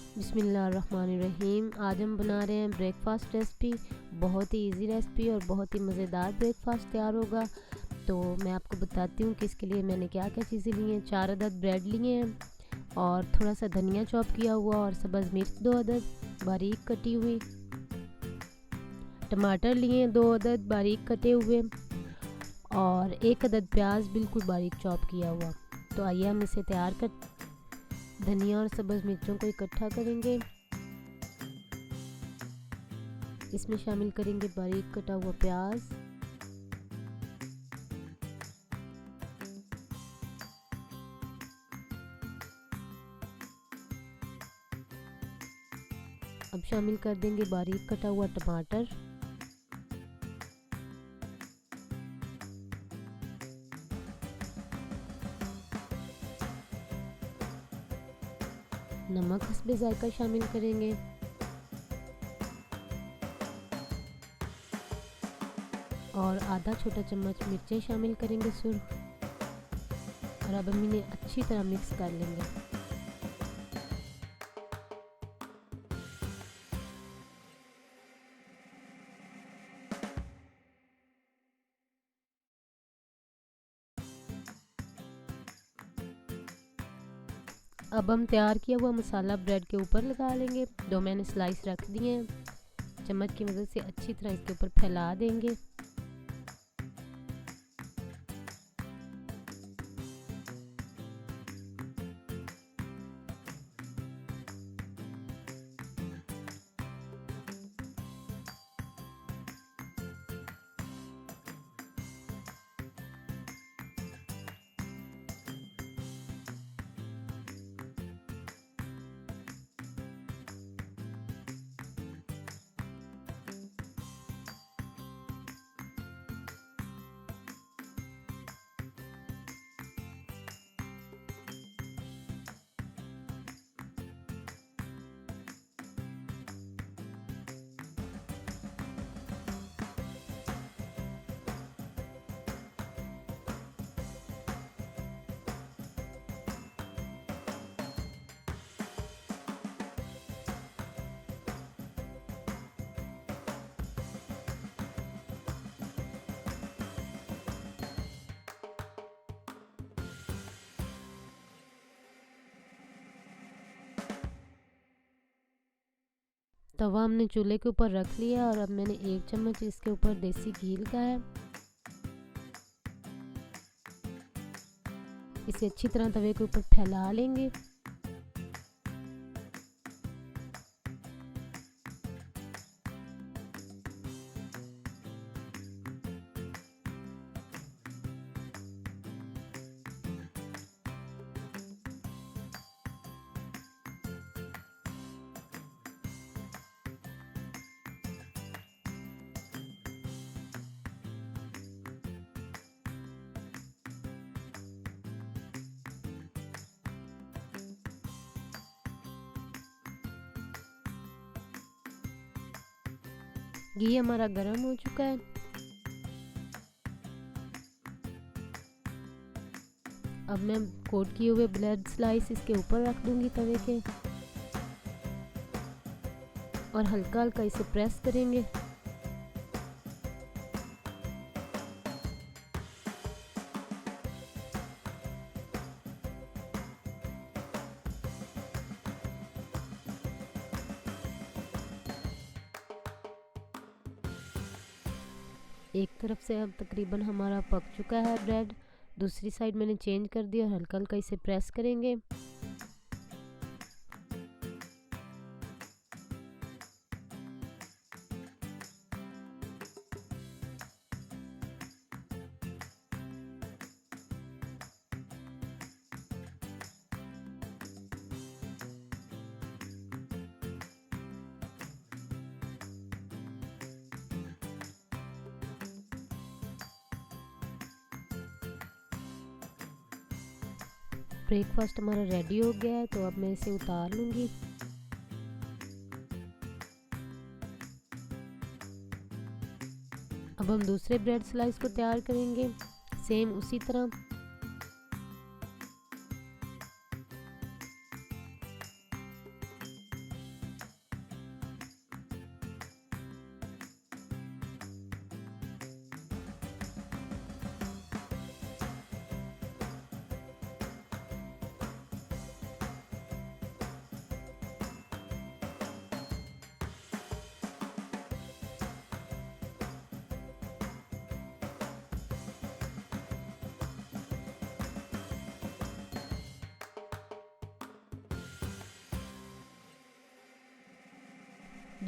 बिस्मिल्लाहिर्रहमानिर्रहीम। आज हम बना रहे हैं ब्रेकफास्ट रेसिपी। बहुत ही इजी रेसिपी और बहुत ही मज़ेदार ब्रेकफास्ट तैयार होगा। तो मैं आपको बताती हूँ कि इसके लिए मैंने क्या क्या चीज़ें ली हैं। 4 अदद ब्रेड लिए हैं और थोड़ा सा धनिया चॉप किया हुआ और सब्ज़ मिर्च 2 अदद बारीक कटी हुई, टमाटर लिए हैं 2 अदद बारीक कटे हुए और 1 अदद प्याज बिल्कुल बारीक चॉप किया हुआ। तो आइए हम इसे तैयार कर धनिया और सब्ज़ मिर्चों को इकट्ठा करेंगे। इसमें शामिल करेंगे बारीक कटा हुआ प्याज, अब शामिल कर देंगे बारीक कटा हुआ टमाटर, नमक हस्बे जायका शामिल करेंगे, और आधा छोटा चम्मच मिर्चें शामिल करेंगे सुर्ख। और अब हम इन्हें अच्छी तरह मिक्स कर लेंगे। अब हम तैयार किया हुआ मसाला ब्रेड के ऊपर लगा लेंगे। 2 मैंने स्लाइस रख दिए हैं। चम्मच की मदद से अच्छी तरह इसके ऊपर फैला देंगे। तवा हमने चूल्हे के ऊपर रख लिया और अब मैंने 1 चम्मच इसके ऊपर देसी घी लगाया। इसे अच्छी तरह तवे के ऊपर फैला लेंगे। घी हमारा गर्म हो चुका है। अब मैं कोट किए हुए ब्रेड स्लाइस इसके ऊपर रख दूंगी तवे के और हल्का हल्का इसे प्रेस करेंगे। एक तरफ से अब तकरीबन हमारा पक चुका है ब्रेड। दूसरी साइड मैंने चेंज कर दिया और हल्का हल्का इसे प्रेस करेंगे। ब्रेकफास्ट हमारा रेडी हो गया है, तो अब मैं इसे उतार लूँगी। अब हम दूसरे ब्रेड स्लाइस को तैयार करेंगे सेम उसी तरह।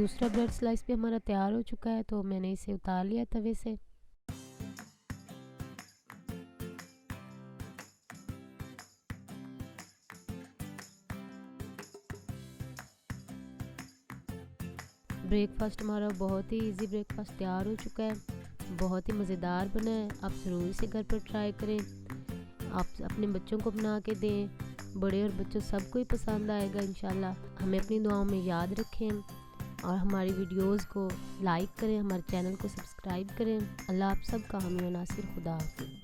दूसरा ब्रेड स्लाइस भी हमारा तैयार हो चुका है, तो मैंने इसे उतार लिया तवे से। ब्रेकफास्ट हमारा बहुत ही इजी ब्रेकफास्ट तैयार हो चुका है, बहुत ही मज़ेदार बना है। आप ज़रूर इसे घर पर ट्राई करें, आप अपने बच्चों को बना के दें, बड़े और बच्चों सबको ही पसंद आएगा इंशाल्लाह। हमें अपनी दुआओं में याद रखें और हमारी वीडियोस को लाइक करें, हमारे चैनल को सब्सक्राइब करें। अल्लाह आप सब का हामी और नासिर। खुदा हाफिज़।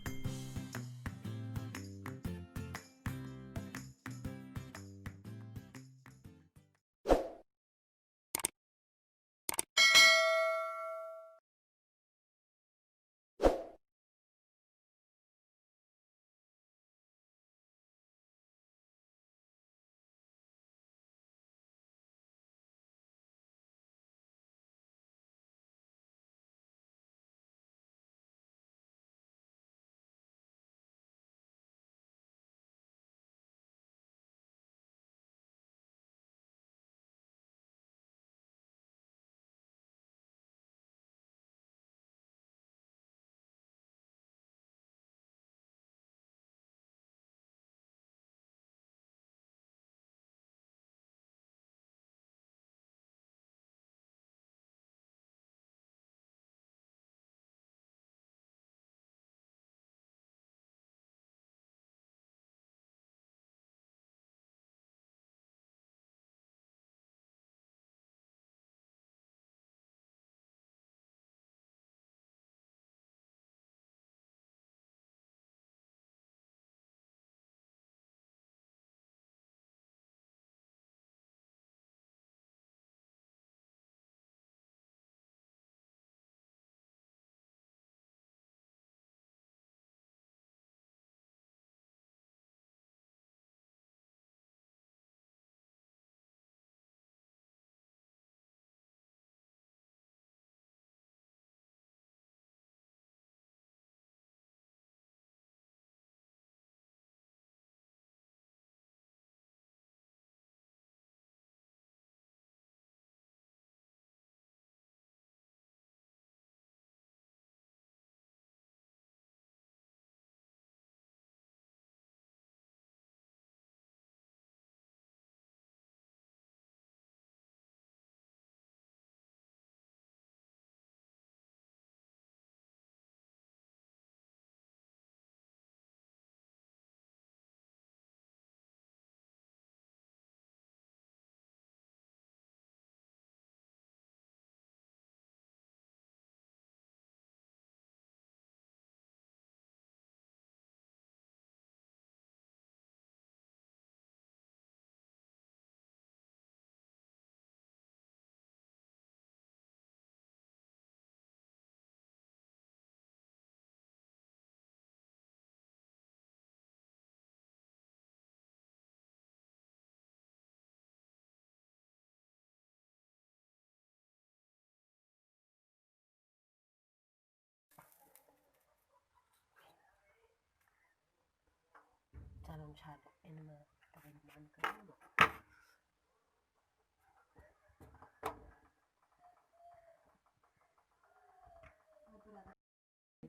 चलो छाड़ इनमें बंद कर दो।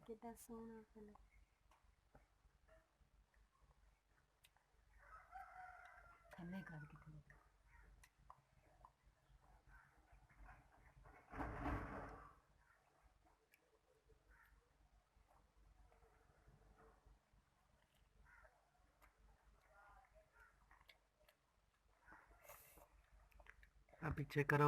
कितना सोना पहले थल्ले कर के अब पीछे करो।